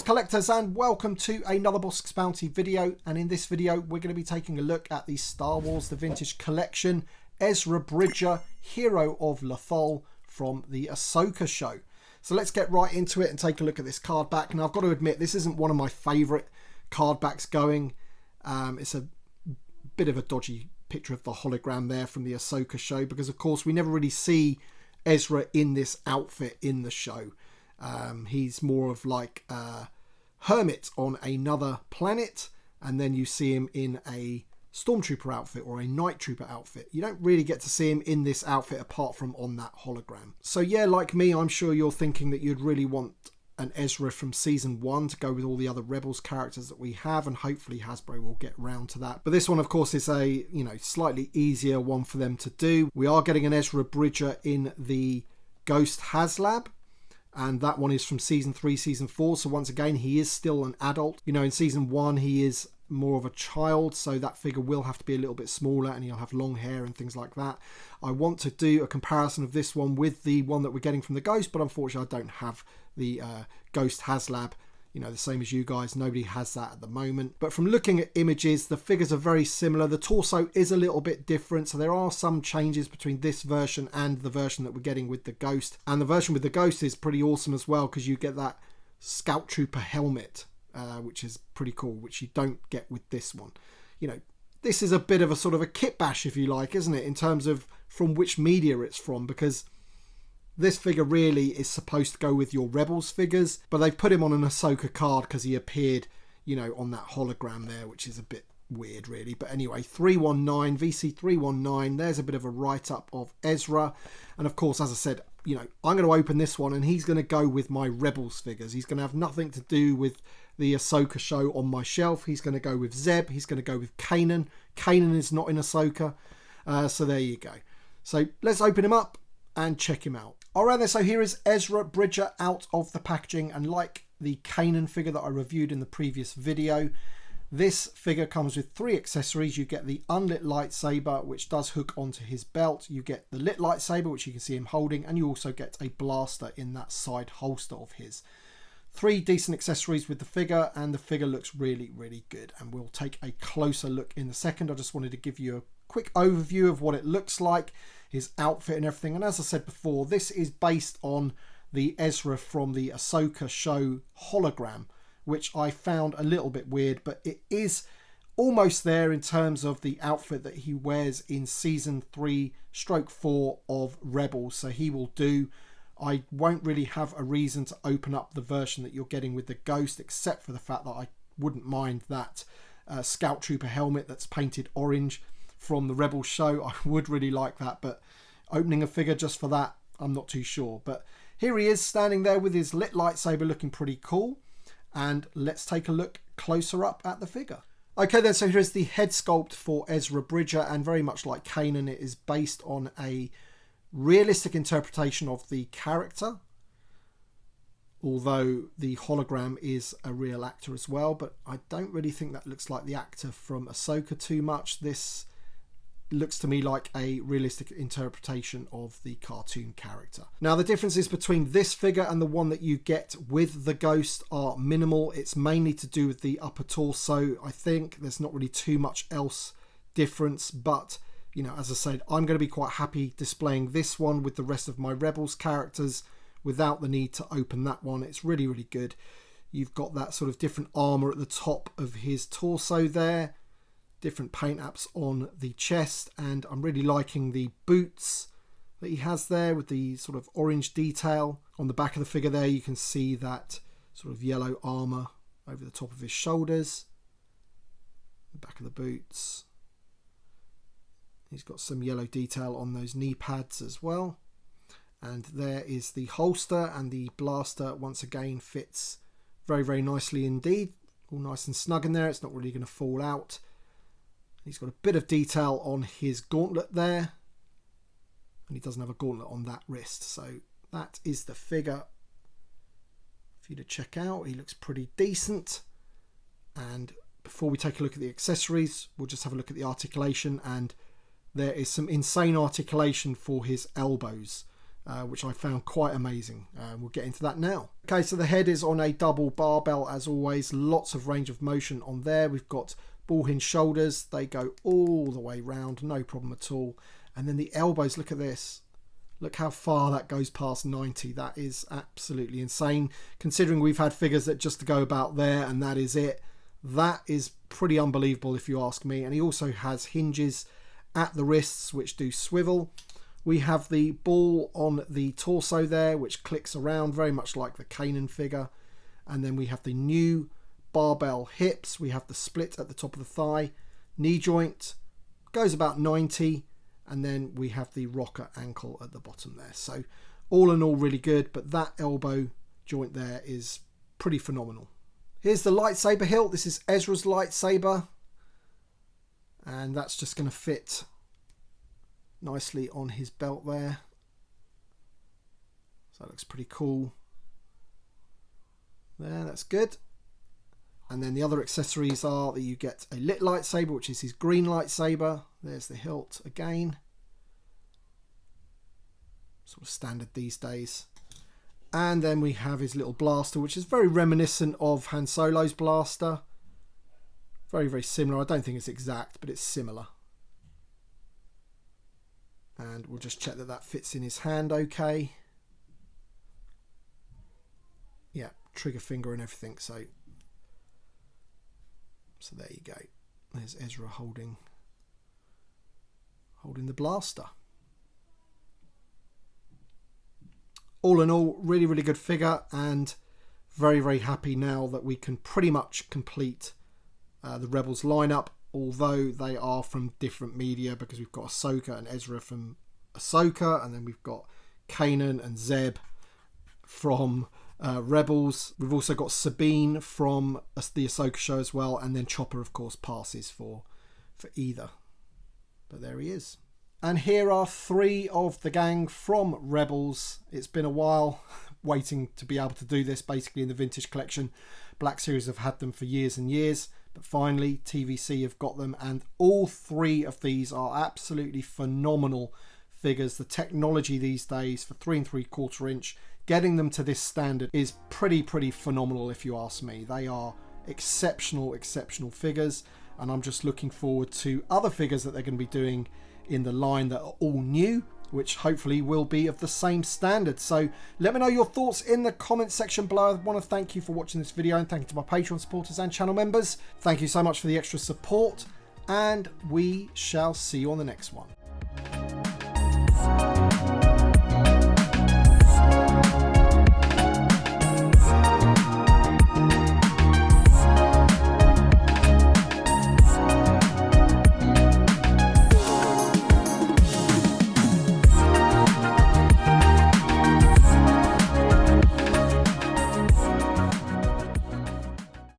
Greetings collectors and welcome to another Bossk Bounty video, and in this video we're going to be taking a look at the Star Wars The Vintage Collection Ezra Bridger, Hero of Lothal from the Ahsoka show. So let's get right into it and take a look at this card back. Now I've got to admit this isn't one of my favourite card backs going. It's a bit of a dodgy picture of the hologram there from the Ahsoka show because of course we never really see Ezra in this outfit in the show. He's more of like a hermit on another planet, and then you see him in a stormtrooper outfit or a night trooper outfit. You don't really get to see him in this outfit apart from on that hologram. So yeah, like me, I'm sure you're thinking that you'd really want an Ezra from season 1 to go with all the other Rebels characters that we have, and hopefully Hasbro will get round to that. But this one of course is a, slightly easier one for them to do. We are getting an Ezra Bridger in the Ghost HasLab, and that one is from season 3, season 4. So once again, he is still an adult. In season 1 he is more of a child, so that figure will have to be a little bit smaller and he'll have long hair and things like that. I want to do a comparison of this one with the one that we're getting from the Ghost, but unfortunately I don't have the Ghost HasLab, the same as you guys. Nobody has that at the moment. But from looking at images, the figures are very similar. The torso is a little bit different, so there are some changes between this version and the version that we're getting with the Ghost. And the version with the Ghost is pretty awesome as well, because you get that Scout Trooper helmet, which is pretty cool, which you don't get with this one. This is a bit of a sort of a kit bash, if you like, isn't it, in terms of from which media it's from, because this figure really is supposed to go with your Rebels figures, but they've put him on an Ahsoka card because he appeared, on that hologram there, which is a bit weird really. But anyway, 319, VC 319, there's a bit of a write-up of Ezra. And of course, as I said, I'm going to open this one and he's going to go with my Rebels figures. He's going to have nothing to do with the Ahsoka show on my shelf. He's going to go with Zeb. He's going to go with Kanan. Kanan is not in Ahsoka. So there you go. So let's open him up and check him out. Alright then, so here is Ezra Bridger out of the packaging, and like the Kanan figure that I reviewed in the previous video, this figure comes with 3 accessories. You get the unlit lightsaber, which does hook onto his belt. You get the lit lightsaber, which you can see him holding, and you also get a blaster in that side holster of his. 3 decent accessories with the figure, and the figure looks really, really good, and we'll take a closer look in a second. I just wanted to give you a quick overview of what it looks like, his outfit and everything. And as I said before, this is based on the Ezra from the Ahsoka show hologram, which I found a little bit weird, but it is almost there in terms of the outfit that he wears in season 3/4 of Rebels. So he will do. I won't really have a reason to open up the version that you're getting with the Ghost, except for the fact that I wouldn't mind that Scout Trooper helmet that's painted orange from the Rebels show. I would really like that, but opening a figure just for that, I'm not too sure. But here he is standing there with his lit lightsaber, looking pretty cool. And let's take a look closer up at the figure. Okay then, so here's the head sculpt for Ezra Bridger, and very much like Kanan, it is based on a realistic interpretation of the character, although the hologram is a real actor as well. But I don't really think that looks like the actor from Ahsoka too much. This looks to me like a realistic interpretation of the cartoon character. Now the differences between this figure and the one that you get with the Ghost are minimal. It's mainly to do with the upper torso. I think there's not really too much else difference, but as I said, I'm going to be quite happy displaying this one with the rest of my Rebels characters without the need to open that one. It's really, really good. You've got that sort of different armor at the top of his torso there, different paint apps on the chest, and I'm really liking the boots that he has there with the sort of orange detail. On the back of the figure there, you can see that sort of yellow armor over the top of his shoulders, the back of the boots. He's got some yellow detail on those knee pads as well. And there is the holster, and the blaster once again fits very, very nicely indeed. All nice and snug in there. It's not really going to fall out. He's got a bit of detail on his gauntlet there, and he doesn't have a gauntlet on that wrist. So that is the figure for you to check out. He looks pretty decent. And before we take a look at the accessories, we'll just have a look at the articulation, and there is some insane articulation for his elbows. which I found quite amazing. We'll get into that now. Okay, so the head is on a double barbell as always. Lots of range of motion on there. We've got ball hinge shoulders. They go all the way round, no problem at all. And then the elbows, look at this. Look how far that goes past 90. That is absolutely insane. Considering we've had figures that just go about there and that is it. That is pretty unbelievable if you ask me. And he also has hinges at the wrists which do swivel. We have the ball on the torso there which clicks around very much like the Kanan figure. And then we have the new barbell hips. We have the split at the top of the thigh. Knee joint goes about 90. And then we have the rocker ankle at the bottom there. So all in all really good, but that elbow joint there is pretty phenomenal. Here's the lightsaber hilt. This is Ezra's lightsaber. And that's just going to fit nicely on his belt there. So that looks pretty cool. There, that's good. And then the other accessories are that you get a lit lightsaber, which is his green lightsaber. There's the hilt again. Sort of standard these days. And then we have his little blaster, which is very reminiscent of Han Solo's blaster. Very, very similar. I don't think it's exact, but it's similar. And we'll just check that that fits in his hand okay. Yeah, trigger finger and everything. So there you go. There's Ezra holding the blaster. All in all, really, really good figure, and very, very happy now that we can pretty much complete the Rebels lineup, although they are from different media, because we've got Ahsoka and Ezra from Ahsoka, and then we've got Kanan and Zeb from Rebels. We've also got Sabine from the Ahsoka show as well, and then Chopper, of course, passes for either. But there he is. And here are 3 of the gang from Rebels. It's been a while waiting to be able to do this, basically in the Vintage Collection. Black Series have had them for years and years, but finally TVC have got them, and all 3 of these are absolutely phenomenal figures. The technology these days for 3 3/4 inch, getting them to this standard is pretty phenomenal if you ask me. They are exceptional figures, and I'm just looking forward to other figures that they're going to be doing in the line that are all new, which hopefully will be of the same standard. So let me know your thoughts in the comment section below. I want to thank you for watching this video, and thank you to my Patreon supporters and channel members. Thank you so much for the extra support, and we shall see you on the next one.